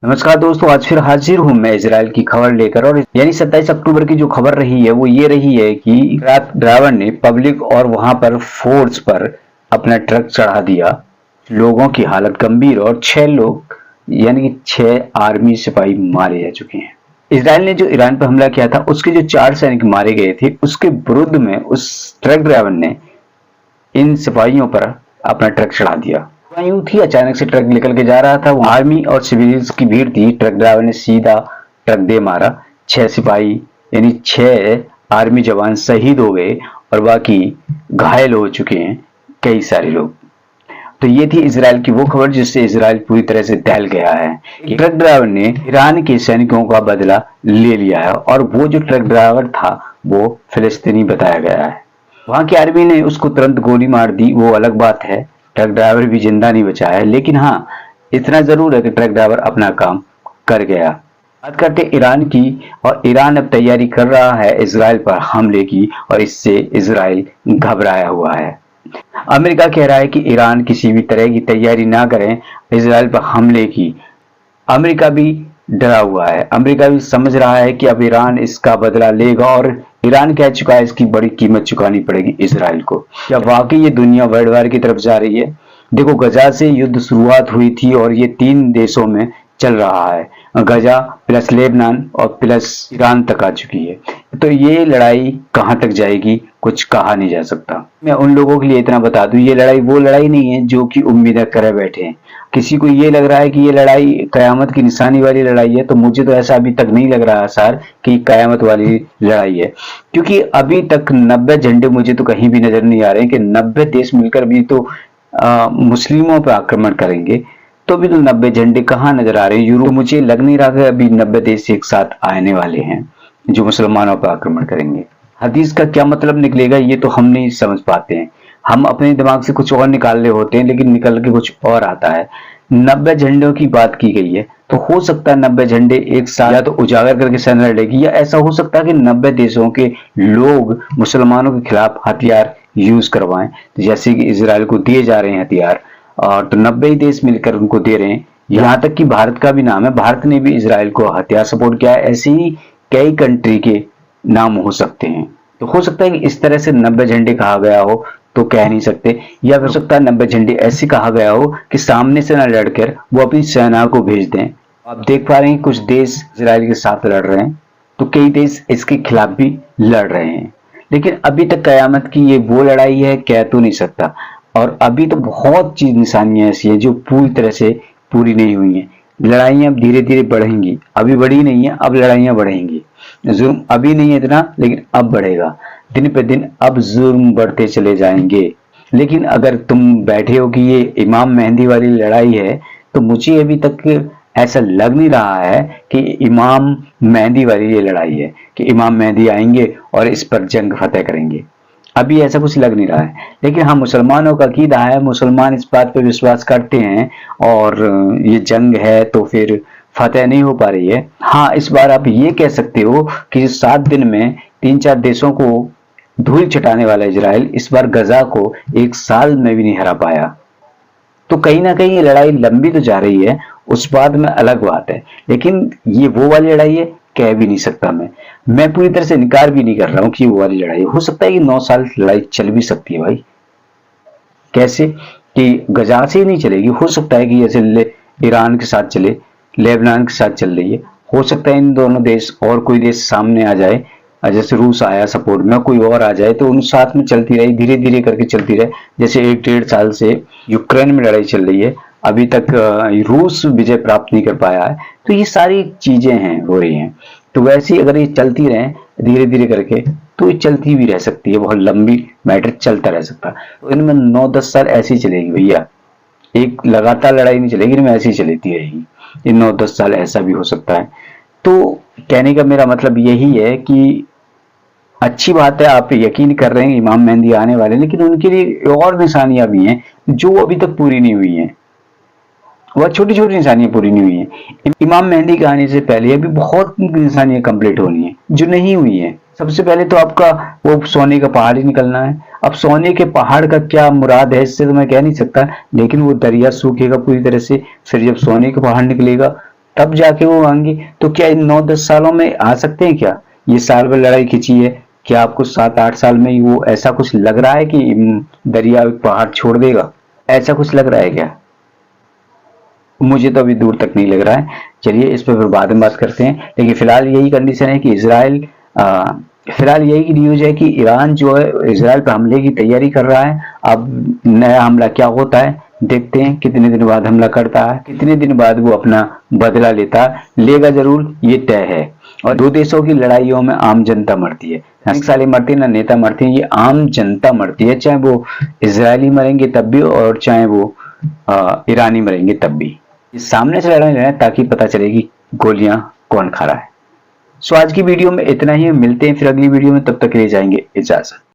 नमस्कार दोस्तों, आज फिर हाजिर हूं मैं इजराइल की खबर लेकर। और यानी 27 अक्टूबर की जो खबर रही है वो ये रही है कि ट्रक ड्राइवर ने पब्लिक और वहां पर फोर्स पर अपना ट्रक चढ़ा दिया। लोगों की हालत गंभीर और 6 लोग यानी कि 6 आर्मी सिपाही मारे जा चुके हैं। इसराइल ने जो ईरान पर हमला किया था उसके जो 4 सैनिक मारे गए थे उसके विरुद्ध में उस ट्रक ड्राइवर ने इन सिपाहियों पर अपना ट्रक चढ़ा दिया। यूं थी, अचानक से ट्रक निकल के जा रहा था, वहां आर्मी और सिविलियंस की भीड़ थी। ट्रक ड्राइवर ने सीधा ट्रक दे मारा। 6 सिपाही यानी 6 आर्मी जवान शहीद हो गए और बाकी घायल हो चुके हैं कई सारे लोग। तो ये थी इसराइल की वो खबर जिससे इसराइल पूरी तरह से दहल गया है कि ट्रक ड्राइवर ने ईरान के सैनिकों का बदला ले लिया है और वो जो ट्रक ड्राइवर था वो फिलिस्तीनी बताया गया है। वहां की आर्मी ने उसको तुरंत गोली मार दी, वो अलग बात है। ट्रक ड्राइवर भी जिंदा नहीं बचा है, लेकिन हाँ इतना जरूर है कि ट्रक ड्राइवर अपना काम कर गया। बात करते ईरान की, और ईरान अब तैयारी कर रहा है इसराइल पर हमले की और इससे इसराइल घबराया हुआ है। अमेरिका कह रहा है कि ईरान किसी भी तरह की तैयारी ना करें इसराइल पर हमले की। अमेरिका भी डरा हुआ है। अमेरिका भी समझ रहा है कि अब ईरान इसका बदला लेगा और ईरान कह चुका है इसकी बड़ी कीमत चुकानी पड़ेगी इसराइल को। क्या वाकई ये दुनिया वर्ल्ड वार की तरफ जा रही है? देखो, गजा से युद्ध शुरुआत हुई थी और ये 3 देशों में चल रहा है। गजा प्लस लेबनान और प्लस ईरान तक आ चुकी है। तो ये लड़ाई कहां तक जाएगी कुछ कहा नहीं जा सकता। मैं उन लोगों के लिए इतना बता दूं, ये लड़ाई वो लड़ाई नहीं है जो कि उम्मीदें करे बैठे हैं। किसी को ये लग रहा है कि ये लड़ाई कयामत की निशानी वाली लड़ाई है, तो मुझे तो ऐसा अभी तक नहीं लग रहा सर कि कयामत वाली लड़ाई है। क्योंकि अभी तक 90 झंडे मुझे तो कहीं भी नजर नहीं आ रहे हैं कि 90 देश मिलकर भी तो मुस्लिमों पर आक्रमण करेंगे। तो भी तो 90 झंडे कहाँ नजर आ रहे हैं। यूरोप, मुझे लग नहीं रहा कि अभी 90 देश एक साथ आने वाले हैं जो मुसलमानों पर आक्रमण करेंगे। हदीस का क्या मतलब निकलेगा ये तो हम नहीं समझ पाते हैं। हम अपने दिमाग से कुछ और निकाल रहे होते हैं लेकिन निकल के कुछ और आता है। 90 झंडों की बात की गई है, तो हो सकता है 90 झंडे एक साथ या तो उजागर करके सेना लड़ेगी, या ऐसा हो सकता है कि 90 देशों के लोग मुसलमानों के खिलाफ हथियार यूज करवाएं, जैसे कि इसराइल को दिए जा रहे हैं हथियार। और तो 90 ही देश मिलकर उनको दे रहे हैं। यहाँ तक कि भारत का भी नाम है, भारत ने भी इसराइल को हथियार सपोर्ट किया है। ऐसे ही कई कंट्री के नाम हो सकते हैं। तो हो सकता है कि इस तरह से 90 झंडे कहा गया हो, तो कह नहीं सकते। या हो सकता है 90 झंडे ऐसे कहा गया हो कि सामने से न लड़कर वो अपनी सेना को भेज दें। आप देख पा रहे हैं कुछ देश इसराइल के साथ लड़ रहे हैं, तो कई देश इसके खिलाफ भी लड़ रहे हैं। लेकिन अभी तक कयामत की ये वो लड़ाई है कह तो नहीं सकता। और अभी तो बहुत चीज निशानियां ऐसी है जो पूरी तरह से पूरी नहीं हुई हैं। लड़ाइयां अब धीरे धीरे बढ़ेंगी, अभी बढ़ी नहीं है, अब लड़ाइयां बढ़ेंगी। जुर्म अभी नहीं है इतना, लेकिन अब बढ़ेगा। दिन पे दिन अब जुर्म बढ़ते चले जाएंगे। लेकिन अगर तुम बैठे हो कि ये इमाम मेहंदी वाली लड़ाई है, तो मुझे अभी तक ऐसा लग नहीं रहा है कि इमाम मेहंदी वाली ये लड़ाई है कि इमाम मेहंदी आएंगे और इस पर जंग फतेह करेंगे। अभी ऐसा कुछ लग नहीं रहा है। लेकिन हाँ, मुसलमानों का अकीदा है, मुसलमान इस बात पर विश्वास करते हैं और ये जंग है तो फिर फतेह नहीं हो पा रही है। हाँ, इस बार आप ये कह सकते हो कि 7 दिन में 3-4 देशों को धूल चटाने वाला इजराइल इस बार गजा को 1 साल में भी नहीं हरा पाया। तो कहीं ना कहीं ये लड़ाई लंबी तो जा रही है, उस बात में अलग बात है। लेकिन ये वो वाली लड़ाई है कह भी नहीं सकता। मैं पूरी तरह से इनकार भी नहीं कर रहा हूँ कि वो वाली लड़ाई हो सकता है कि 9 साल लड़ाई चल भी सकती है भाई। कैसे कि गजा से ही नहीं चलेगी, हो सकता है कि जैसे ईरान के साथ चले, लेबनान के साथ चल रही है। हो सकता है इन दोनों देश और कोई देश सामने आ जाए, जैसे रूस आया सपोर्ट में, कोई और आ जाए तो उन साथ में चलती रही, धीरे धीरे करके चलती रहे। जैसे 1-1.5 साल से यूक्रेन में लड़ाई चल रही है, अभी तक रूस विजय प्राप्त नहीं कर पाया है। तो ये सारी चीजें हैं हो रही हैं। तो वैसे ही अगर ये चलती रहे धीरे धीरे करके तो ये चलती भी रह सकती है, बहुत लंबी मैटर चलता रह सकता है। तो इनमें 9-10 साल ऐसी ही चलेगी भैया। एक लगातार लड़ाई नहीं चलेगी, इनमें ऐसी ही चलती रहेगी। ये 9-10 साल ऐसा भी हो सकता है। तो कहने का मेरा मतलब यही है कि अच्छी बात है आप यकीन कर रहे हैं इमाम मेहंदी आने वाले, लेकिन उनके लिए और निशानियां भी हैं जो अभी तक पूरी नहीं हुई हैं। वह छोटी छोटी निशानियां पूरी नहीं हुई हैं। इमाम मेहंदी के आने से पहले अभी बहुत निशानियां कंप्लीट होनी है जो नहीं हुई हैं। सबसे पहले तो आपका वो सोने का पहाड़ ही निकलना है। अब सोने के पहाड़ का क्या मुराद है इससे तो मैं कह नहीं सकता, लेकिन वो दरिया सूखेगा पूरी तरह से। फिर जब सोने का पहाड़ निकलेगा तब जाके वो आएंगे। तो क्या इन 9-10 सालों में आ सकते हैं क्या? ये साल भर लड़ाई खिंची है, क्या आपको 7-8 साल में ही वो ऐसा कुछ लग रहा है कि दरिया पहाड़ छोड़ देगा? ऐसा कुछ लग रहा है क्या? मुझे तो अभी दूर तक नहीं लग रहा है। चलिए इस पर फिर बाद में बात करते हैं, लेकिन फिलहाल यही कंडीशन है कि इजराइल फिलहाल यही न्यूज है कि ईरान जो है इजराइल पर हमले की तैयारी कर रहा है। अब नया हमला क्या होता है देखते हैं, कितने दिन बाद हमला करता है, कितने दिन बाद वो अपना बदला लेता है, लेगा जरूर, ये तय है। और दो देशों की लड़ाइयों में आम जनता मरती है, ना साले मरते हैं ना नेता मरते हैं, ये आम जनता मरती है, चाहे वो इजरायली मरेंगे तब भी और चाहे वो ईरानी मरेंगे तब भी। सामने से लड़ाई लड़े ताकि पता चले कि गोलियां कौन खा रहा है। सो आज की वीडियो में इतना ही, मिलते हैं फिर अगली वीडियो में, तब तक के लिए जाएंगे इजाजत।